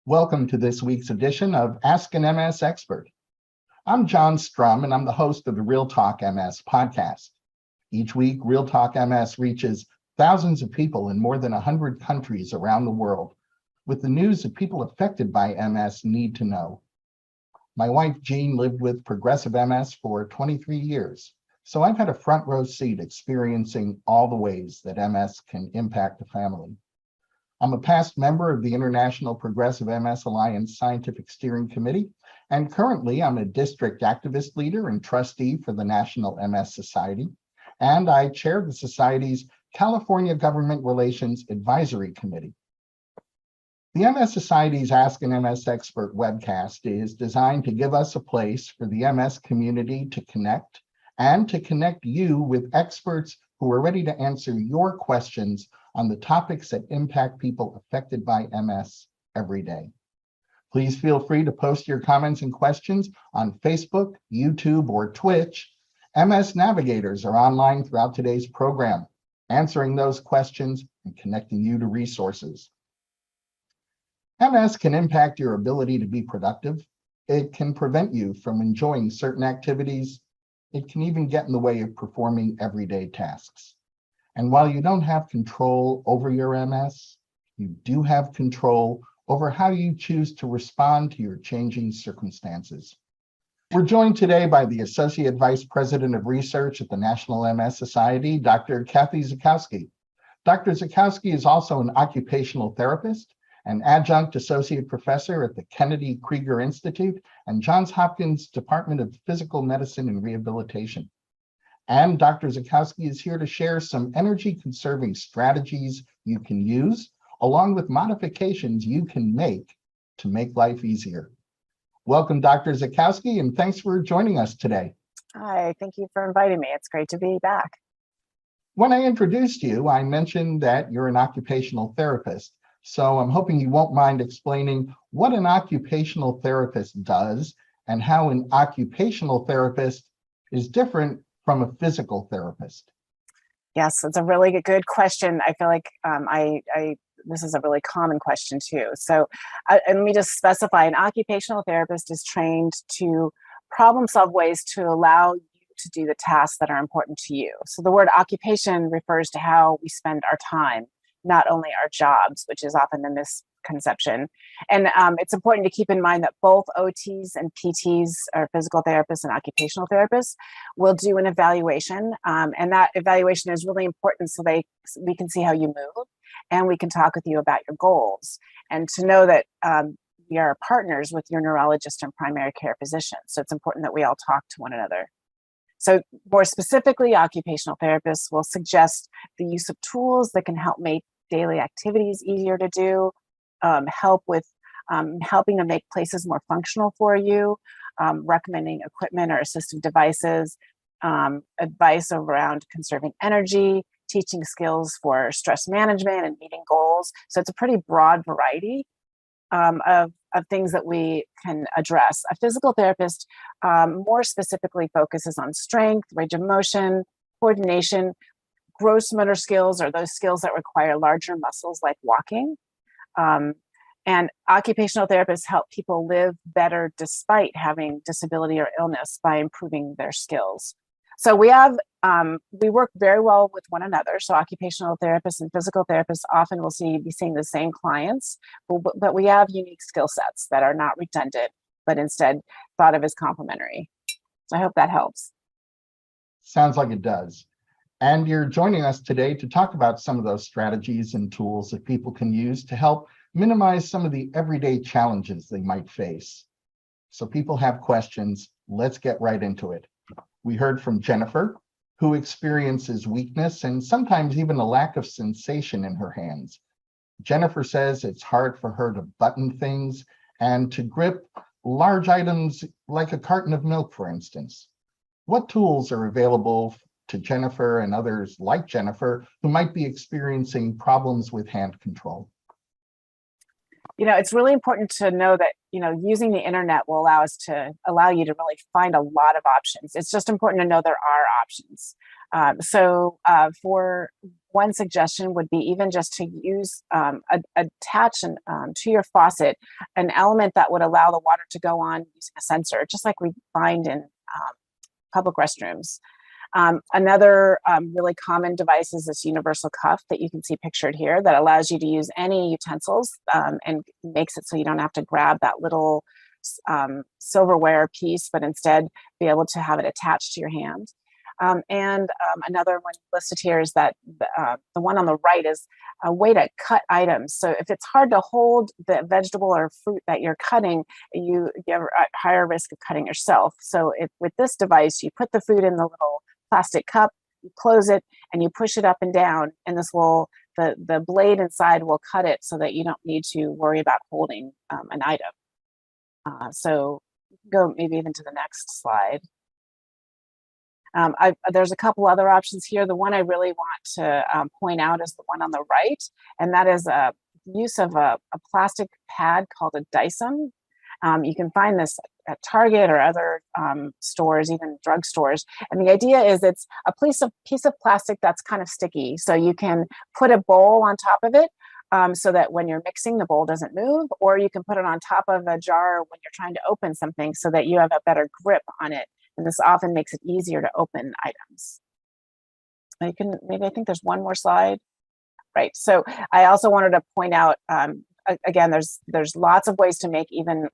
Welcome to this week's edition of Ask an MS Expert. I'm John Strum, and I'm the host of the Real Talk MS podcast. Each week, Real Talk MS reaches thousands of people in more than 100 countries around the world with the news that people affected by MS need to know. My wife, Jean, lived with progressive MS for 23 years, so I've had a front row seat experiencing all the ways that MS can impact a family. I'm a past member of the International Progressive MS Alliance Scientific Steering Committee, and currently I'm a district activist leader and trustee for the National MS Society, and I chair the Society's California Government Relations Advisory Committee. The MS Society's Ask an MS Expert webcast is designed to give us a place for the MS community to connect and to connect you with experts who are ready to answer your questions on the topics that impact people affected by MS every day. Please feel free to post your comments and questions on Facebook, YouTube, or Twitch. MS navigators are online throughout today's program, answering those questions and connecting you to resources. MS can impact your ability to be productive. It can prevent you from enjoying certain activities. It can even get in the way of performing everyday tasks. And while you don't have control over your MS, you do have control over how you choose to respond to your changing circumstances. We're joined today by the Associate Vice President of Research at the National MS Society, Dr. Kathy Zackowski. Dr. Zackowski is also an occupational therapist, an adjunct associate professor at the Kennedy Krieger Institute and Johns Hopkins Department of Physical Medicine and Rehabilitation. And Dr. Zackowski is here to share some energy conserving strategies you can use, along with modifications you can make to make life easier. Welcome, Dr. Zackowski, and thanks for joining us today. Hi, thank you for inviting me. It's great to be back. When I introduced you, I mentioned that you're an occupational therapist. So I'm hoping you won't mind explaining what an occupational therapist does and how an occupational therapist is different from a physical therapist. Yes, it's a really good question. I feel like this is a really common question too. So and let me just specify, an occupational therapist is trained to problem solve ways to allow you to do the tasks that are important to you. So the word occupation refers to how we spend our time, not only our jobs, which is often a misconception. And it's important to keep in mind that both OTs and PTs, or physical therapists and occupational therapists, will do an evaluation. And that evaluation is really important so we can see how you move and we can talk with you about your goals. And to know that we are partners with your neurologist and primary care physician. So it's important that we all talk to one another. So more specifically, occupational therapists will suggest the use of tools that can help make daily activities easier to do, help with helping to make places more functional for you, recommending equipment or assistive devices, advice around conserving energy, teaching skills for stress management and meeting goals. So it's a pretty broad variety of things that we can address. A physical therapist more specifically focuses on strength, range of motion, coordination, gross motor skills, or those skills that require larger muscles like walking. And occupational therapists help people live better despite having disability or illness by improving their skills. So we work very well with one another. So occupational therapists and physical therapists often will be seeing the same clients, but we have unique skill sets that are not redundant, but instead thought of as complementary. So I hope that helps. Sounds like it does. And you're joining us today to talk about some of those strategies and tools that people can use to help minimize some of the everyday challenges they might face. So people have questions. Let's get right into it. We heard from Jennifer, who experiences weakness and sometimes even a lack of sensation in her hands. Jennifer says it's hard for her to button things and to grip large items like a carton of milk, for instance. What tools are available to Jennifer and others like Jennifer who might be experiencing problems with hand control? It's really important to know that, using the internet will allow you to really find a lot of options. It's just important to know there are options. For one suggestion would be even just to use attach to your faucet an element that would allow the water to go on using a sensor, just like we find in public restrooms. Another really common device is this universal cuff that you can see pictured here that allows you to use any utensils and makes it so you don't have to grab that little silverware piece, but instead be able to have it attached to your hand. Another one listed here is that the one on the right is a way to cut items. So if it's hard to hold the vegetable or fruit that you're cutting, you have a higher risk of cutting yourself. So with this device, you put the food in the little plastic cup, you close it, and you push it up and down, and this will, the blade inside will cut it so that you don't need to worry about holding an item. So go maybe even to the next slide. There's a couple other options here. The one I really want to point out is the one on the right, and that is a use of a plastic pad called a Dyson. You can find this at Target or other stores, even drugstores. And the idea is it's a piece of plastic that's kind of sticky. So you can put a bowl on top of it so that when you're mixing, the bowl doesn't move, or you can put it on top of a jar when you're trying to open something so that you have a better grip on it. And this often makes it easier to open items. You can, maybe I think there's one more slide. Right, so I also wanted to point out, again, there's lots of ways to make even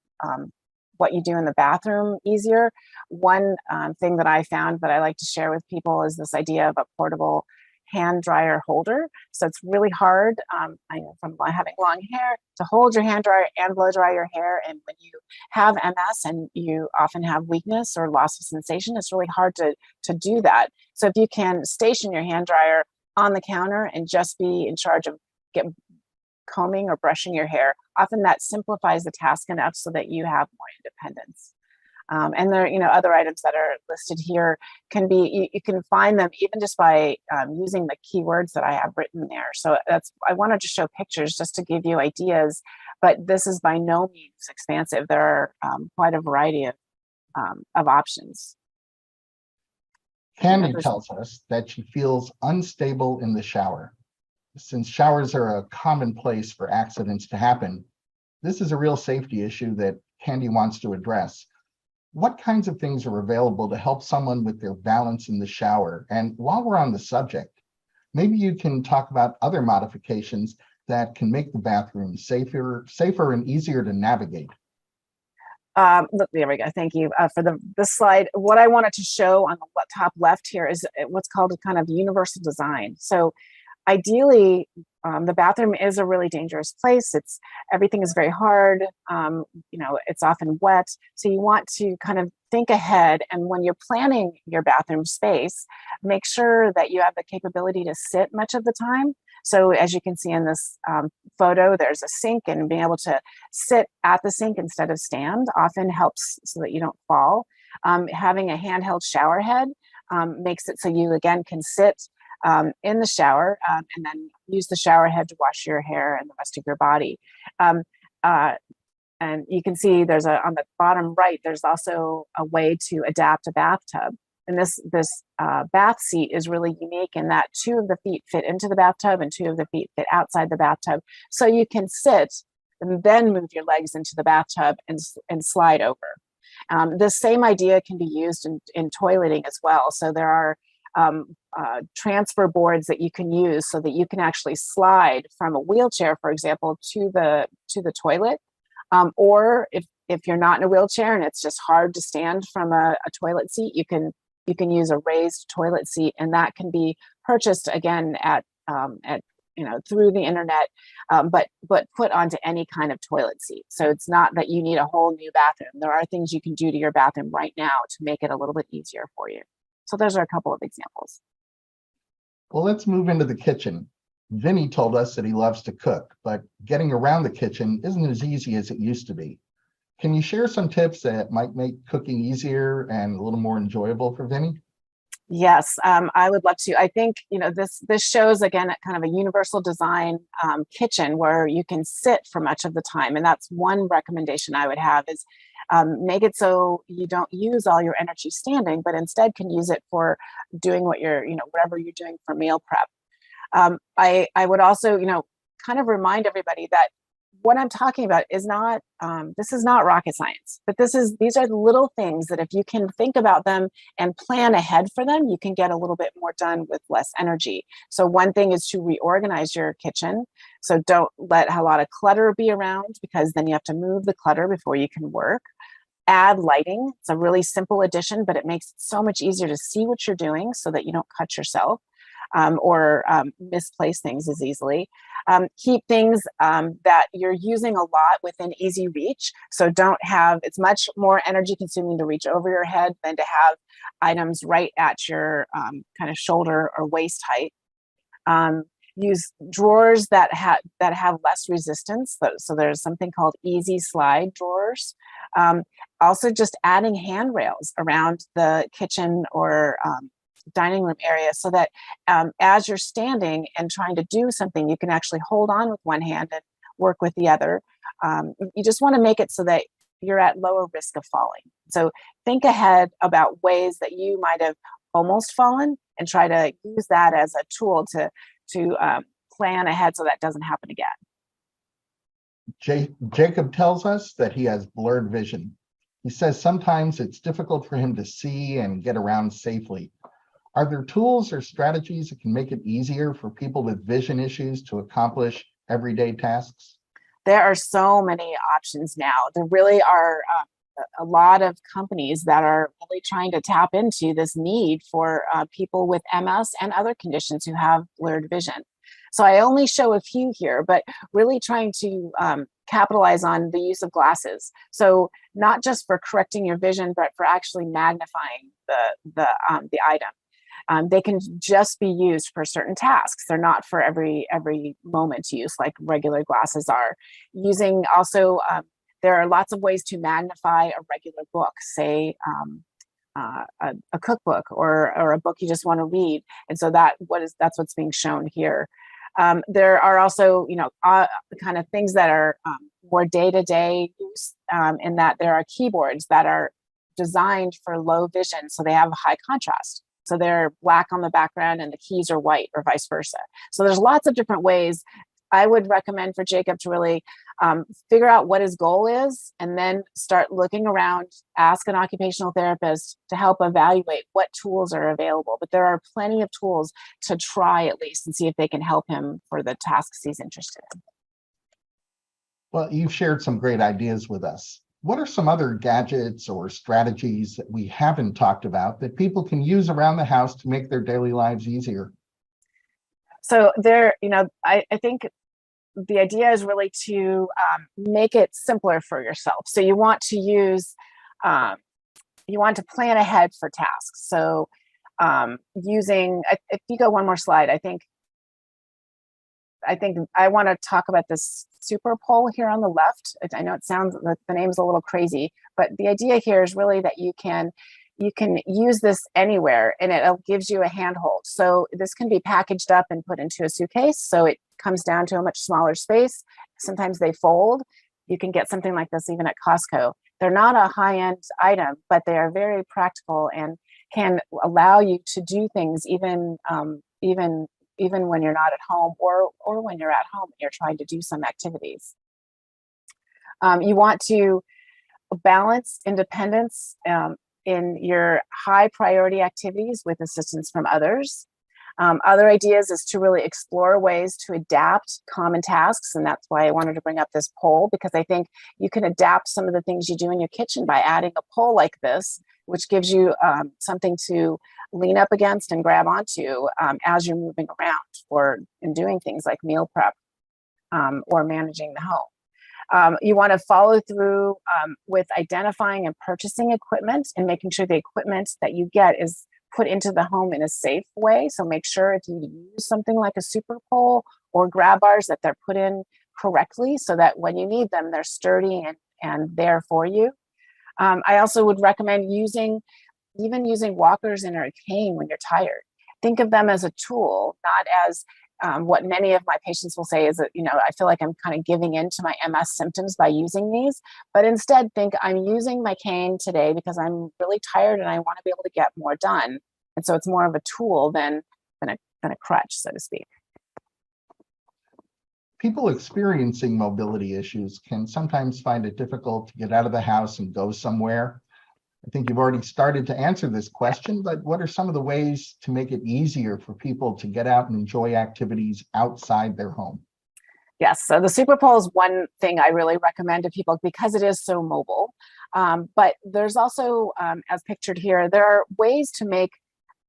what you do in the bathroom easier. One thing that I found that I like to share with people is this idea of a portable hand dryer holder. So it's really hard, I know from having long hair, to hold your hand dryer and blow dry your hair. And when you have MS and you often have weakness or loss of sensation, it's really hard to do that. So if you can station your hand dryer on the counter and just be in charge of combing or brushing your hair, often that simplifies the task enough so that you have more independence. And there, other items that are listed here can be, you can find them even just by using the keywords that I have written there. So I wanted to show pictures just to give you ideas, but this is by no means expansive. There are quite a variety of options. Candy tells us that she feels unstable in the shower. Since showers are a common place for accidents to happen, this is a real safety issue that Candy wants to address. What kinds of things are available to help someone with their balance in the shower? And while we're on the subject, maybe you can talk about other modifications that can make the bathroom safer and easier to navigate. Look, there we go. Thank you for this slide. What I wanted to show on the top left here is what's called a kind of universal design. So ideally, the bathroom is a really dangerous place. Everything is very hard. It's often wet. So you want to kind of think ahead. And when you're planning your bathroom space, make sure that you have the capability to sit much of the time. So as you can see in this photo, there's a sink, and being able to sit at the sink instead of stand often helps so that you don't fall. Having a handheld shower head makes it so you, again, can sit in the shower and then use the shower head to wash your hair and the rest of your body. And you can see there's on the bottom right, there's also a way to adapt a bathtub. And this bath seat is really unique in that 2 of the feet fit into the bathtub and 2 of the feet fit outside the bathtub. So you can sit and then move your legs into the bathtub and slide over. This same idea can be used in toileting as well. So there are transfer boards that you can use so that you can actually slide from a wheelchair, for example, to the toilet. Or if you're not in a wheelchair and it's just hard to stand from a toilet seat, you can use a raised toilet seat, and that can be purchased again at through the internet, but put onto any kind of toilet seat. So it's not that you need a whole new bathroom. There are things you can do to your bathroom right now to make it a little bit easier for you. So those are a couple of examples. Well, let's move into the kitchen. Vinny told us that he loves to cook, but getting around the kitchen isn't as easy as it used to be. Can you share some tips that might make cooking easier and a little more enjoyable for Vinny? Yes, I would love to. I think, this shows, again, kind of a universal design kitchen where you can sit for much of the time. And that's one recommendation I would have is make it so you don't use all your energy standing, but instead can use it for doing what whatever you're doing for meal prep. I would also, kind of remind everybody that what I'm talking about is not, this is not rocket science, but these are the little things that if you can think about them and plan ahead for them, you can get a little bit more done with less energy. So one thing is to reorganize your kitchen. So don't let a lot of clutter be around, because then you have to move the clutter before you can work. Add lighting. It's a really simple addition, but it makes it so much easier to see what you're doing so that you don't cut yourself. Or misplace things as easily. Keep things that you're using a lot within easy reach. So it's much more energy consuming to reach over your head than to have items right at your kind of shoulder or waist height. Use drawers that have less resistance. So there's something called easy slide drawers. Also just adding handrails around the kitchen or dining room area, so that as you're standing and trying to do something, you can actually hold on with one hand and work with the other. You just want to make it so that you're at lower risk of falling. So think ahead about ways that you might have almost fallen and try to use that as a tool to plan ahead so that doesn't happen again. Jacob tells us that he has blurred vision. He says sometimes it's difficult for him to see and get around safely. Are there tools or strategies that can make it easier for people with vision issues to accomplish everyday tasks? There are so many options now. There really are a lot of companies that are really trying to tap into this need for people with MS and other conditions who have blurred vision. So I only show a few here, but really trying to capitalize on the use of glasses. So not just for correcting your vision, but for actually magnifying the item. They can just be used for certain tasks. They're not for every moment use like regular glasses are. Using also, there are lots of ways to magnify a regular book, say a cookbook or a book you just want to read. And so that's what's being shown here. There are also, kind of things that are more day-to-day use, in that there are keyboards that are designed for low vision, so they have high contrast. So they're black on the background and the keys are white, or vice versa. So there's lots of different ways. I would recommend for Jacob to really figure out what his goal is, and then start looking around, ask an occupational therapist to help evaluate what tools are available. But there are plenty of tools to try at least and see if they can help him for the tasks he's interested in. Well, you've shared some great ideas with us. What are some other gadgets or strategies that we haven't talked about that people can use around the house to make their daily lives easier? So I think the idea is really to make it simpler for yourself. So you want to plan ahead for tasks. So if you go one more slide, I think I want to talk about this super pole here on the left. I know it sounds like the name's a little crazy, but the idea here is really that you can use this anywhere, and it gives you a handhold. So this can be packaged up and put into a suitcase, so it comes down to a much smaller space. Sometimes they fold. You can get something like this even at Costco. They're not a high-end item, but they are very practical and can allow you to do things even when you're not at home, or when you're at home and you're trying to do some activities. You want to balance independence in your high priority activities with assistance from others. Other ideas is to really explore ways to adapt common tasks. And that's why I wanted to bring up this poll, because I think you can adapt some of the things you do in your kitchen by adding a pole like this, which gives you something to lean up against and grab onto as you're moving around or in doing things like meal prep or managing the home. You want to follow through with identifying and purchasing equipment and making sure the equipment that you get is put into the home in a safe way. So make sure if you use something like a super pole or grab bars that they're put in correctly, so that when you need them, they're sturdy and there for you. I also would recommend using walkers and a cane when you're tired. Think of them as a tool, not as what many of my patients will say is that, I feel like I'm kind of giving in to my MS symptoms by using these, but instead think I'm using my cane today because I'm really tired and I want to be able to get more done. And so it's more of a tool than a crutch, so to speak. People experiencing mobility issues can sometimes find it difficult to get out of the house and go somewhere. I think you've already started to answer this question, but what are some of the ways to make it easier for people to get out and enjoy activities outside their home? Yes, so the super pole is one thing I really recommend to people because it is so mobile. But there's also, as pictured here, there are ways to make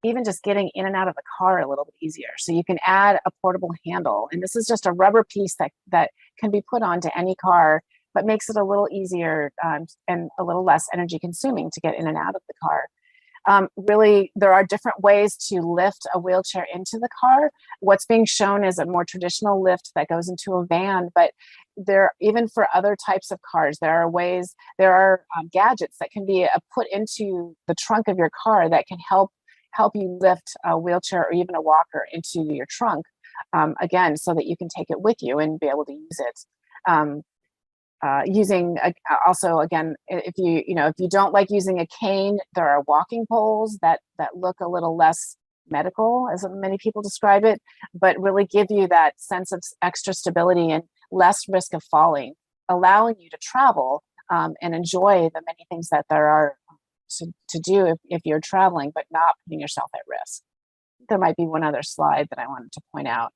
even just getting in and out of the car a little bit easier. So you can add a portable handle, and this is just a rubber piece that can be put onto any car, but makes it a little easier and a little less energy consuming to get in and out of the car. Really, there are different ways to lift a wheelchair into the car. What's being shown is a more traditional lift that goes into a van, but even for other types of cars, there are gadgets that can be put into the trunk of your car that can help you lift a wheelchair or even a walker into your trunk, again, so that you can take it with you and be able to use it. Using also, again, if you don't like using a cane, there are walking poles that look a little less medical, as many people describe it, but really give you that sense of extra stability and less risk of falling, allowing you to travel and enjoy the many things that there are to do if you're traveling, but not putting yourself at risk. There might be one other slide that I wanted to point out.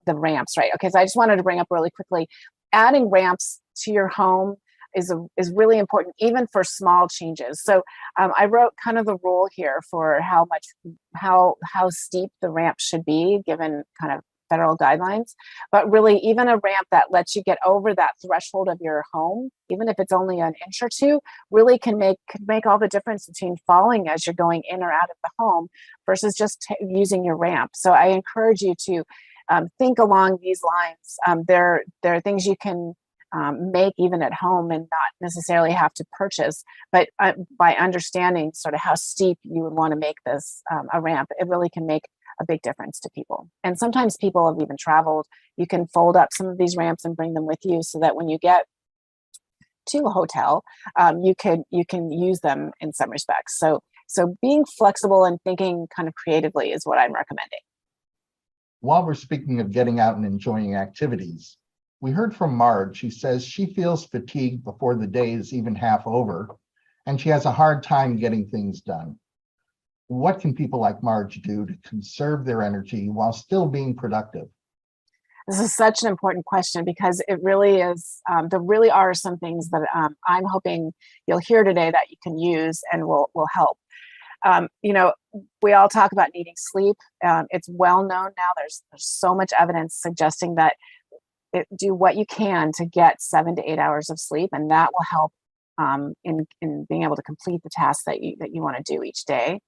The ramps, right? Okay, so I just wanted to bring up really quickly, adding ramps to your home is really important, even for small changes. So I wrote kind of the rule here for how steep the ramp should be, given kind of federal guidelines. But really, even a ramp that lets you get over that threshold of your home, even if it's only an inch or two, really can make all the difference between falling as you're going in or out of the home versus just using your ramp. So I encourage you to think along these lines. There are things you can make even at home and not necessarily have to purchase, but by understanding sort of how steep you would want to make this a ramp, it really can make a big difference to people. And sometimes people have even traveled. You can fold up some of these ramps and bring them with you so that when you get to a hotel, you can use them in some respects. So being flexible and thinking kind of creatively is what I'm recommending. While we're speaking of getting out and enjoying activities, we heard from Marge, who says she feels fatigued before the day is even half over, and she has a hard time getting things done. What can people like Marge do to conserve their energy while still being productive? This is such an important question because it really is, there really are some things that I'm hoping you'll hear today that you can use and will help. We all talk about needing sleep. It's well known now. There's so much evidence suggesting that do what you can to get 7 to 8 hours of sleep, and that will help in being able to complete the tasks that you want to do each day.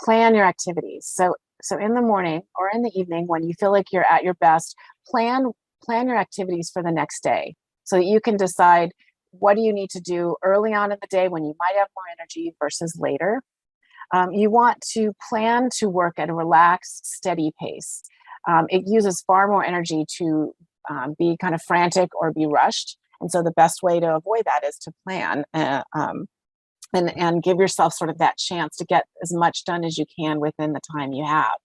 Plan your activities. So in the morning or in the evening, when you feel like you're at your best, plan your activities for the next day so that you can decide what do you need to do early on in the day when you might have more energy versus later. You want to plan to work at a relaxed, steady pace. It uses far more energy to be kind of frantic or be rushed. And so the best way to avoid that is to plan and give yourself sort of that chance to get as much done as you can within the time you have.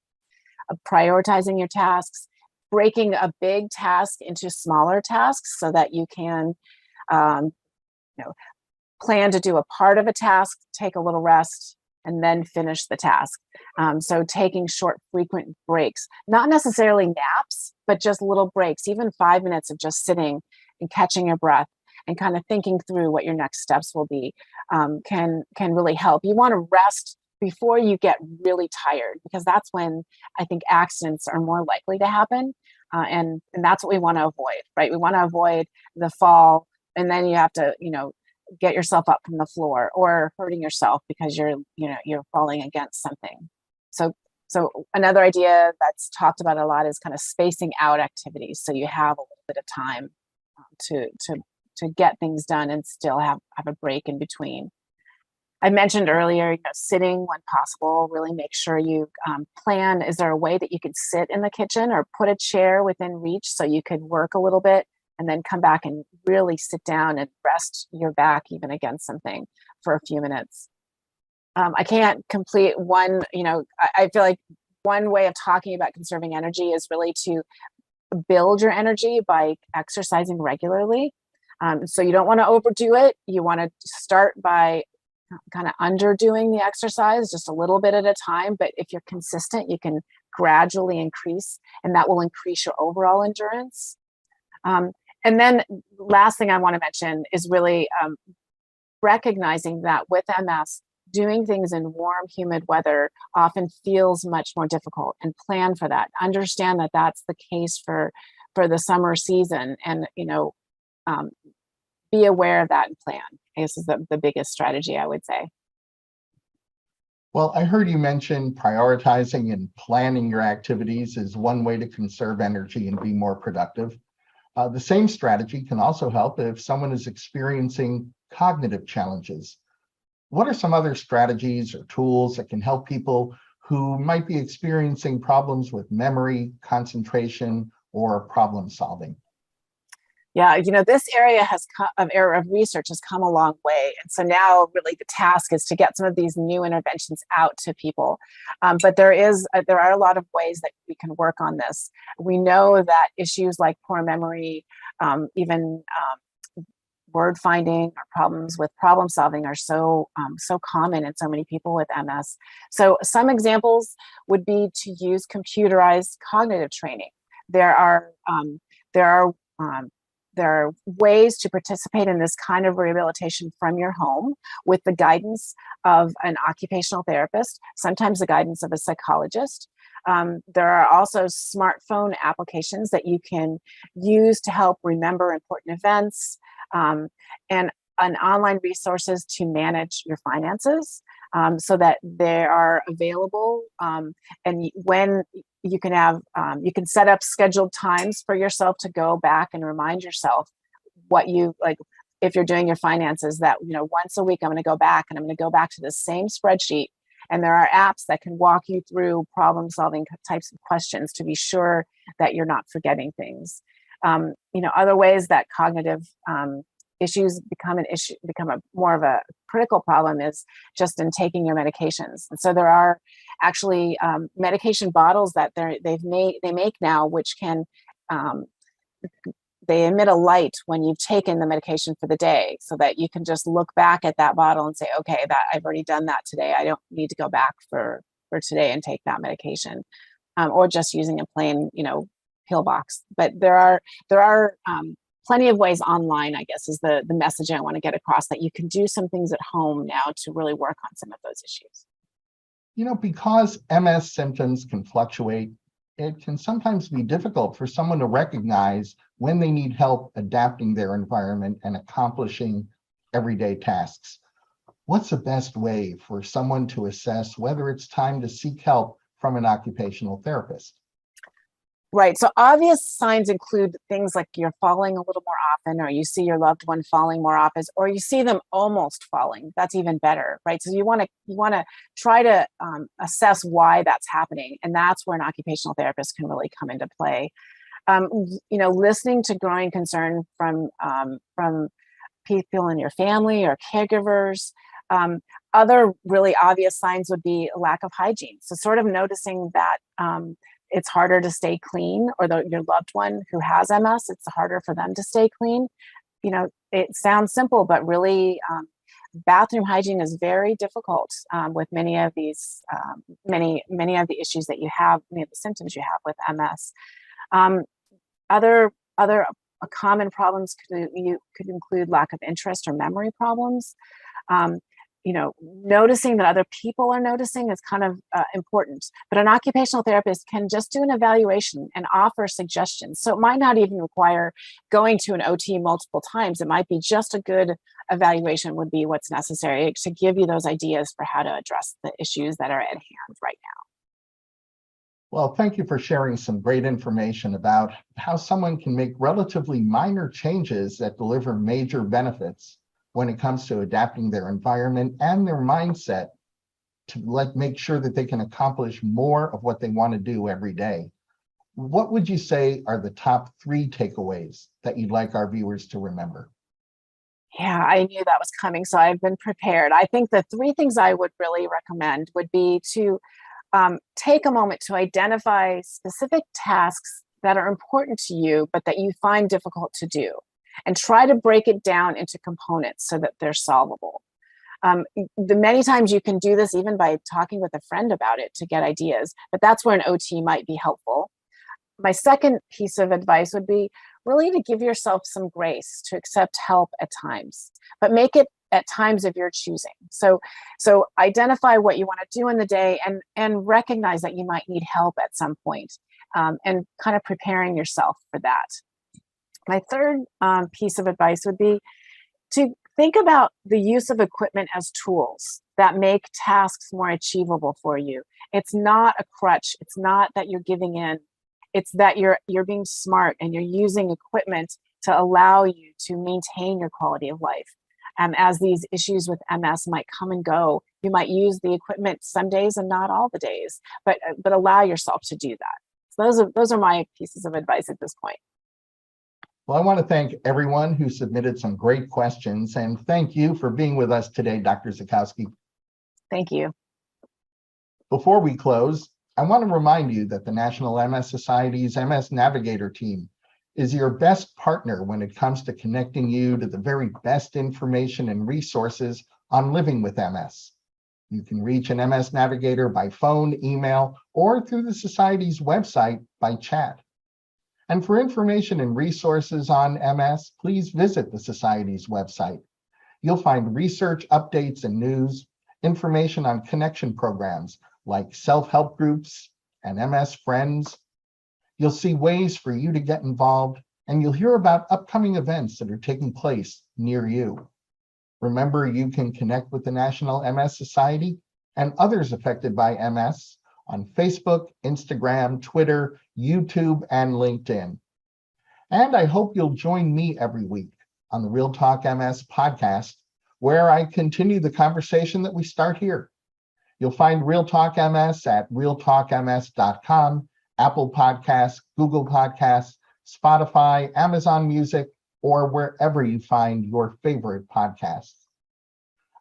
Prioritizing your tasks, breaking a big task into smaller tasks so that you can plan to do a part of a task, take a little rest, and then finish the task. So taking short, frequent breaks, not necessarily naps, but just little breaks, even 5 minutes of just sitting and catching your breath and kind of thinking through what your next steps will be can really help. You want to rest before you get really tired, because that's when I think accidents are more likely to happen. And that's what we want to avoid, right? We want to avoid the fall, and then you have to, get yourself up from the floor or hurting yourself because you're falling against something. So another idea that's talked about a lot is kind of spacing out activities, so you have a little bit of time to get things done and still have a break in between. I mentioned earlier, sitting when possible. Really make sure you plan. Is there a way that you could sit in the kitchen or put a chair within reach so you could work a little bit and then come back and really sit down and rest your back even against something for a few minutes? I can't complete one, I feel like one way of talking about conserving energy is really to build your energy by exercising regularly. So you don't want to overdo it. You want to start by kind of underdoing the exercise just a little bit at a time. But if you're consistent, you can gradually increase, and that will increase your overall endurance. And then last thing I want to mention is really recognizing that with MS, doing things in warm, humid weather often feels much more difficult, and plan for that. Understand that that's the case for the summer season, and be aware of that and plan. This is the biggest strategy, I would say. Well, I heard you mention prioritizing and planning your activities is one way to conserve energy and be more productive. The same strategy can also help if someone is experiencing cognitive challenges. What are some other strategies or tools that can help people who might be experiencing problems with memory, concentration, or problem solving? Yeah, this area of research has come a long way. And so now really the task is to get some of these new interventions out to people. But there are a lot of ways that we can work on this. We know that issues like poor memory, even word finding or problems with problem solving are so common in so many people with MS. So some examples would be to use computerized cognitive training. There are ways to participate in this kind of rehabilitation from your home with the guidance of an occupational therapist, sometimes the guidance of a psychologist. There are also smartphone applications that you can use to help remember important events, and online resources to manage your finances, so that they are available. And when you can set up scheduled times for yourself to go back and remind yourself what you like. If you're doing your finances, that once a week I'm going to go back and I'm going to go back to the same spreadsheet. And there are apps that can walk you through problem solving types of questions to be sure that you're not forgetting things. Other ways that cognitive issues become more of a critical problem is just in taking your medications. And so there are actually medication bottles that they make now, which can they emit a light when you've taken the medication for the day, so that you can just look back at that bottle and say, okay, that I've already done that today. I don't need to go back for today and take that medication, or just using a plain pill box. But there are plenty of ways online, I guess, is the message I want to get across, that you can do some things at home now to really work on some of those issues. Because MS symptoms can fluctuate, it can sometimes be difficult for someone to recognize when they need help adapting their environment and accomplishing everyday tasks. What's the best way for someone to assess whether it's time to seek help from an occupational therapist? Right. So obvious signs include things like you're falling a little more often, or you see your loved one falling more often, or you see them almost falling. That's even better, right? So you want to try to assess why that's happening, and that's where an occupational therapist can really come into play. Listening to growing concern from people in your family or caregivers. Other really obvious signs would be a lack of hygiene. So sort of noticing that it's harder to stay clean, or your loved one who has MS, it's harder for them to stay clean. It sounds simple, but really bathroom hygiene is very difficult with many of these, many of the issues that you have, many of the symptoms you have with MS. Other common problems could include lack of interest or memory problems. Noticing that other people are noticing is kind of important. But an occupational therapist can just do an evaluation and offer suggestions. So it might not even require going to an OT multiple times. It might be just a good evaluation would be what's necessary to give you those ideas for how to address the issues that are at hand right now. Well, thank you for sharing some great information about how someone can make relatively minor changes that deliver major benefits when it comes to adapting their environment and their mindset to make sure that they can accomplish more of what they want to do every day. What would you say are the top 3 takeaways that you'd like our viewers to remember? Yeah, I knew that was coming, so I've been prepared. I think the 3 things I would really recommend would be to take a moment to identify specific tasks that are important to you, but that you find difficult to do, and try to break it down into components so that they're solvable. The many times you can do this even by talking with a friend about it to get ideas, but that's where an OT might be helpful. My second piece of advice would be really to give yourself some grace, to accept help at times, but make it at times of your choosing. So identify what you want to do in the day, and recognize that you might need help at some point, and kind of preparing yourself for that. My third piece of advice would be to think about the use of equipment as tools that make tasks more achievable for you. It's not a crutch. It's not that you're giving in. It's that you're being smart and you're using equipment to allow you to maintain your quality of life. As these issues with MS might come and go, you might use the equipment some days and not all the days, but allow yourself to do that. So those are my pieces of advice at this point. Well, I want to thank everyone who submitted some great questions, and thank you for being with us today, Dr. Zackowski. Thank you. Before we close, I want to remind you that the National MS Society's MS Navigator team is your best partner when it comes to connecting you to the very best information and resources on living with MS. You can reach an MS Navigator by phone, email, or through the Society's website by chat. And for information and resources on MS, please visit the Society's website. You'll find research updates and news, information on connection programs like self-help groups and MS Friends. You'll see ways for you to get involved, and you'll hear about upcoming events that are taking place near you. Remember, you can connect with the National MS Society and others affected by MS on Facebook, Instagram, Twitter, YouTube, and LinkedIn. And I hope you'll join me every week on the Real Talk MS podcast, where I continue the conversation that we start here. You'll find Real Talk MS at realtalkms.com, Apple Podcasts, Google Podcasts, Spotify, Amazon Music, or wherever you find your favorite podcasts.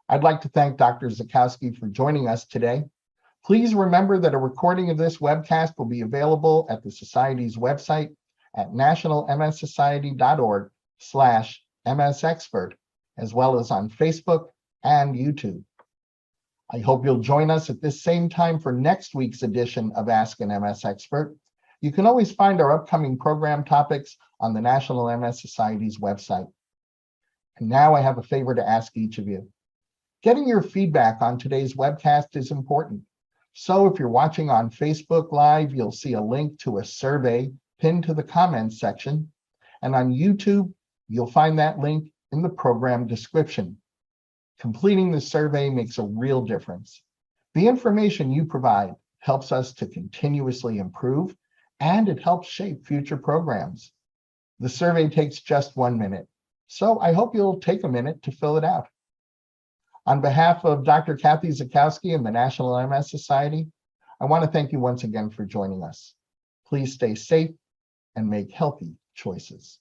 I'd like to thank Dr. Zackowski for joining us today. Please remember that a recording of this webcast will be available at the Society's website at nationalmssociety.org/MSExpert, as well as on Facebook and YouTube. I hope you'll join us at this same time for next week's edition of Ask an MS Expert. You can always find our upcoming program topics on the National MS Society's website. And now I have a favor to ask each of you. Getting your feedback on today's webcast is important. So if you're watching on Facebook Live, you'll see a link to a survey pinned to the comments section. And on YouTube, you'll find that link in the program description. Completing the survey makes a real difference. The information you provide helps us to continuously improve, and it helps shape future programs. The survey takes just 1 minute, so I hope you'll take a minute to fill it out. On behalf of Dr. Kathy Zackowski and the National MS Society, I want to thank you once again for joining us. Please stay safe and make healthy choices.